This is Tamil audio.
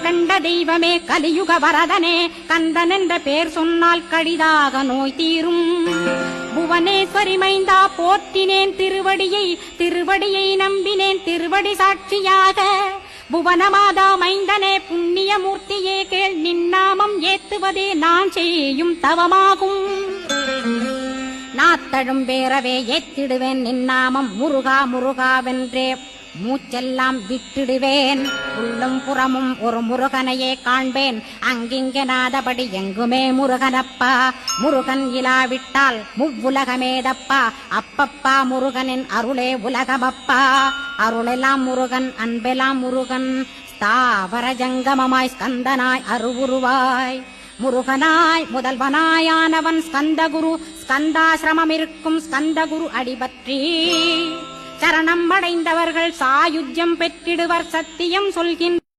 கண்ட தெய்வமே கலியுக வரதனே கந்தன் என்ற பேர் சொன்னால் கடிதாக நோய் தீரும். புவனேஸ்வரி மைந்தா போற்றினேன் திருவடியை நம்பினேன் திருவடி சாட்சியாக. புவனமாதா மைந்தனே புண்ணியமூர்த்தியே கேள் நின்னாமம் ஏத்துவதே நான் செய்யும் தவமாகும். நாத்தழும் வேறவே ஏத்திடுவேன் நின்னாமம் முருகா முருகாவென்றே மூச்செல்லாம் விட்டிடுவேன். உள்ளும் புறமும் ஒரு முருகனையே காண்பேன் அங்கிங்கனாதபடி எங்குமே முருகனப்பா. முருகன் இலாவிட்டால் முவ்வுலகமேதப்பா. அப்பப்பா முருகனின் அருளே உலகமப்பா. அருளெல்லாம் முருகன் அன்பெல்லாம் முருகன் ஸ்தாவர ஜங்கமமாய் ஸ்கந்தனாய் அருவுருவாய் முருகனாய் முதல்வனாயானவன் ஸ்கந்தகுரு. ஸ்கந்தாசிரமம் இருக்கும் ஸ்கந்தகுரு அடிபற்றி சரணம் அடைந்தவர்கள் சாயுஜ்யம் பெற்றிடுவர் சத்தியம் சொல்கின்ற